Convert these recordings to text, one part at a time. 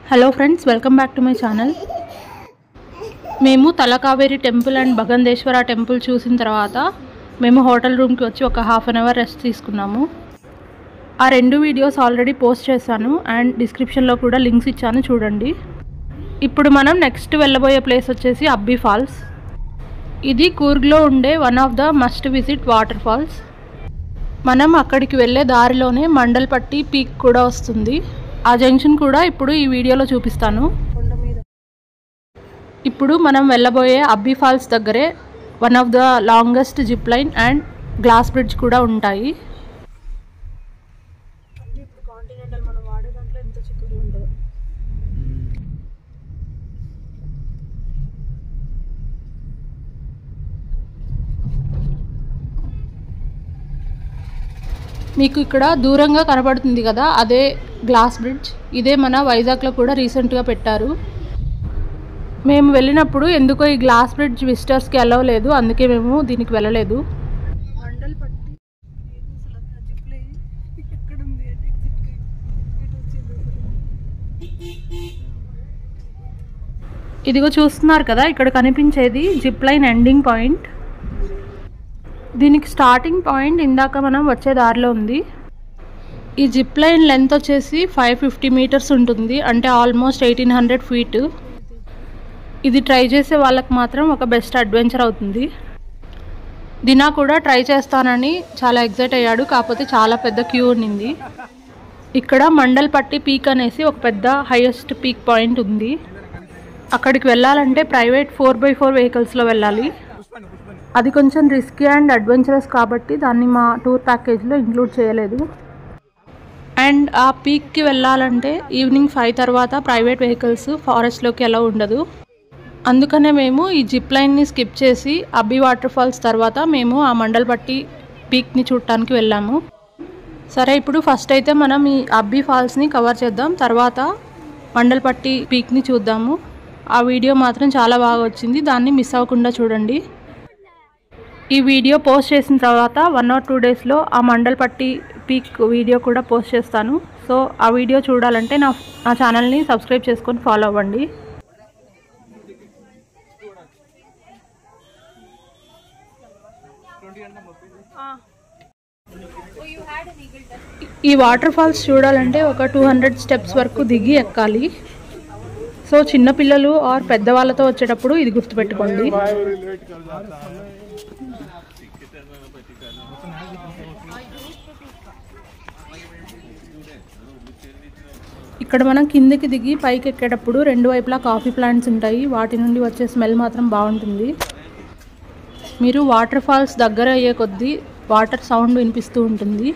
Hello friends, welcome back to my channel. మేము Talakaveri temple and భగందేశ్వర temple చూసిన తర్వాత మేము హోటల్ రూమ్కి వచ్చి ఒక హాఫ్ అన్ అవర్ రెస్ట్ తీసుకున్నాము. ఆ రెండు వీడియోస్ ఆల్రెడీ పోస్ట్ చేశాను అండ్ డిస్క్రిప్షన్లో కూడా లింక్స్ ఇచ్చాను, చూడండి. ఇప్పుడు మనం నెక్స్ట్ వెళ్ళబోయే ప్లేస్ వచ్చేసి అబ్బి ఫాల్స్. ఇది కూర్గ్లో ఉండే one of the must visit waterfalls. మనం అక్కడికి వెళ్ళే దారిలోనే మండల్పట్టి పీక్ కూడా వస్తుంది. ఆ జంక్షన్ కూడా ఇప్పుడు ఈ వీడియోలో చూపిస్తాను. ఇప్పుడు మనం వెళ్ళబోయే అబ్బి ఫాల్స్ దగ్గరే one of the longest zip line and glass bridge కూడా ఉంటాయి. మీకు ఇక్కడ దూరంగా కనబడుతుంది కదా, అదే గ్లాస్ బ్రిడ్జ్. ఇదే మన వైజాగ్లో కూడా రీసెంట్గా పెట్టారు. మేము వెళ్ళినప్పుడు ఎందుకో ఈ గ్లాస్ బ్రిడ్జ్ విజిటర్స్కి అలౌ లేదు, అందుకే మేము దీనికి వెళ్ళలేదు. ఇదిగో చూస్తున్నారు కదా, ఇక్కడ కనిపించేది జిప్ లైన్ ఎండింగ్ పాయింట్. దీనికి స్టార్టింగ్ పాయింట్ ఇందాక మనం వచ్చే దారిలో ఉంది. ఈ జిప్ లైన్ లెంత్ వచ్చేసి 550 మీటర్స్ ఉంటుంది, అంటే ఆల్మోస్ట్ 1800 ఫీట్. ఇది ట్రై చేసే వాళ్ళకి మాత్రం ఒక బెస్ట్ అడ్వెంచర్ అవుతుంది. దినా కూడా ట్రై చేస్తానని చాలా ఎక్సైట్ అయ్యాడు, కాకపోతే చాలా పెద్ద క్యూ ఉండింది. ఇక్కడ మండల్పట్టి పీక్ అనేసి ఒక పెద్ద హైయెస్ట్ పీక్ పాయింట్ ఉంది. అక్కడికి వెళ్ళాలంటే ప్రైవేట్ 4x4 వెహికల్స్లో వెళ్ళాలి. అది కొంచెం రిస్కీ అండ్ అడ్వెంచరస్ కాబట్టి దాన్ని మా టూర్ ప్యాకేజ్లో ఇంక్లూడ్ చేయలేదు. అండ్ ఆ పీక్కి వెళ్ళాలంటే ఈవినింగ్ 5 తర్వాత ప్రైవేట్ వెహికల్స్ ఫారెస్ట్లోకి అలౌ ఉండదు. అందుకనే మేము ఈ జిప్ లైన్ని స్కిప్ చేసి అబ్బి వాటర్ ఫాల్స్ తర్వాత మేము ఆ మండల్పట్టి పీక్ని చూడటానికి వెళ్ళాము. సరే, ఇప్పుడు ఫస్ట్ అయితే మనం ఈ అబ్బి ఫాల్స్ని కవర్ చేద్దాం, తర్వాత మండల్పట్టి పీక్ని చూద్దాము. ఆ వీడియో మాత్రం చాలా బాగా వచ్చింది, దాన్ని మిస్ అవ్వకుండా చూడండి. ఈ వీడియో పోస్ట్ చేసిన తర్వాత 1 or 2 డేస్లో ఆ మండల్పట్టి పీక్ వీడియో కూడా పోస్ట్ చేస్తాను. సో ఆ వీడియో చూడాలంటే నా ఛానల్ని సబ్స్క్రైబ్ చేసుకొని ఫాలో అవ్వండి. ఈ వాటర్ ఫాల్స్ చూడాలంటే ఒక 200 స్టెప్స్ వరకు దిగి ఎక్కాలి. సో చిన్నపిల్లలు ఆర్ పెద్దవాళ్ళతో వచ్చేటప్పుడు ఇది గుర్తుపెట్టుకోండి. ఇక్కడ మనం కిందకి దిగి పైకి ఎక్కేటప్పుడు రెండు వైపులా కాఫీ ప్లాంట్స్ ఉంటాయి, వాటి నుండి వచ్చే స్మెల్ మాత్రం బాగుంటుంది. మీరు వాటర్ ఫాల్స్ దగ్గర అయ్యే కొద్దీ వాటర్ సౌండ్ వినిపిస్తూ ఉంటుంది.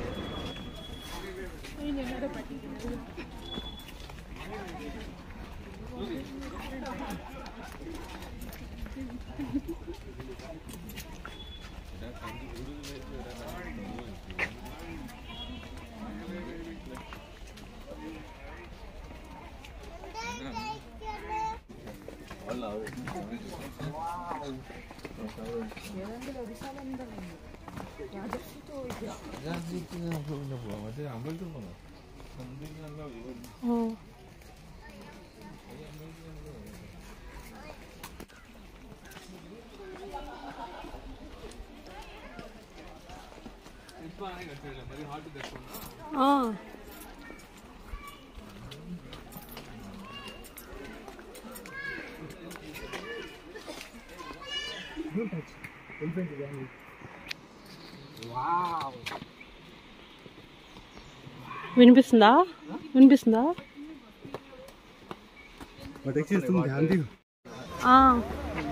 వినిపిస్తుందా?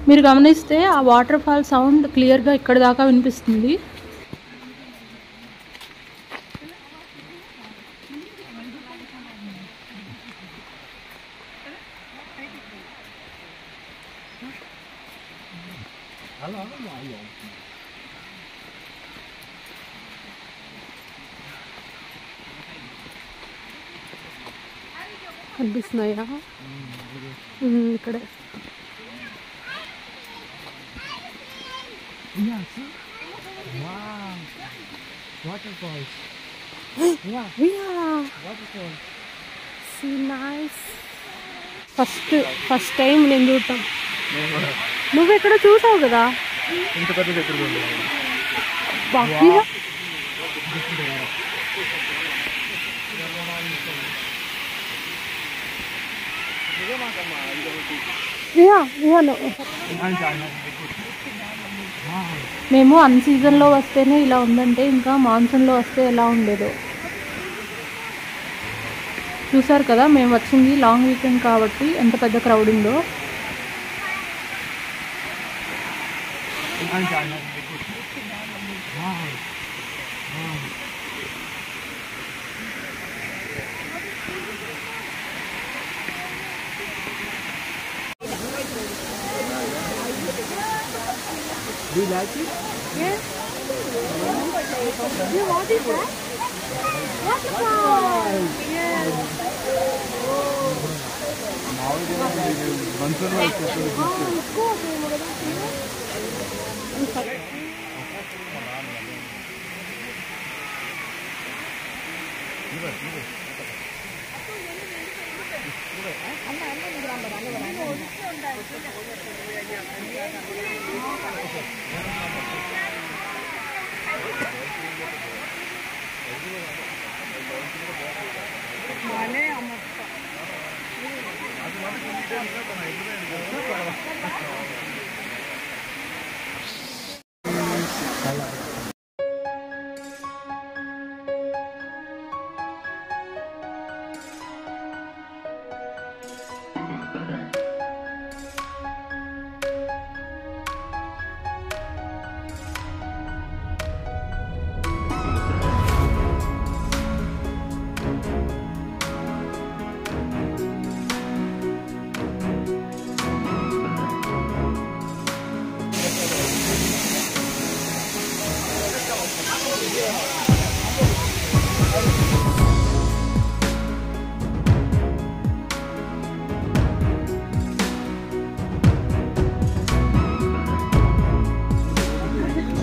మీరు గమనిస్తే ఆ వాటర్ ఫాల్ సౌండ్ క్లియర్గా ఇక్కడ దాకా వినిపిస్తుంది. కనిపిస్తున్నాయా ఇక్కడే? Waterfalls. Yeah. Waterfalls. See, nice. First time నేను చూడటం. నువ్వు ఎక్కడ చూసావు కదా. ఇంత పెద్ద దగ్గర మేము అన్ సీజన్లో వస్తేనే ఇలా ఉందంటే ఇంకా మాన్సూన్లో వస్తే ఎలా ఉండేదో. చూసారు కదా, మేము వచ్చింది లాంగ్ వీకెండ్ కాబట్టి ఎంత పెద్ద క్రౌడ్ ఉందో. Do you like it? Yes. What is that? Waterfall. Yes.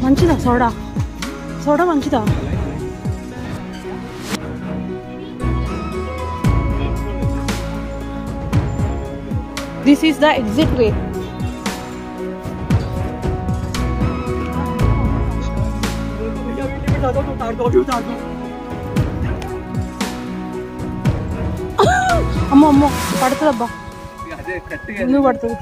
మంచిదా సోడా? సోడా మంచిదా? దిస్ ఈస్ ద ఎగ్జిట్ వే. అమ్మో అమ్మో పడుతుందబ్బా, ఎందుకు పడుతుంది?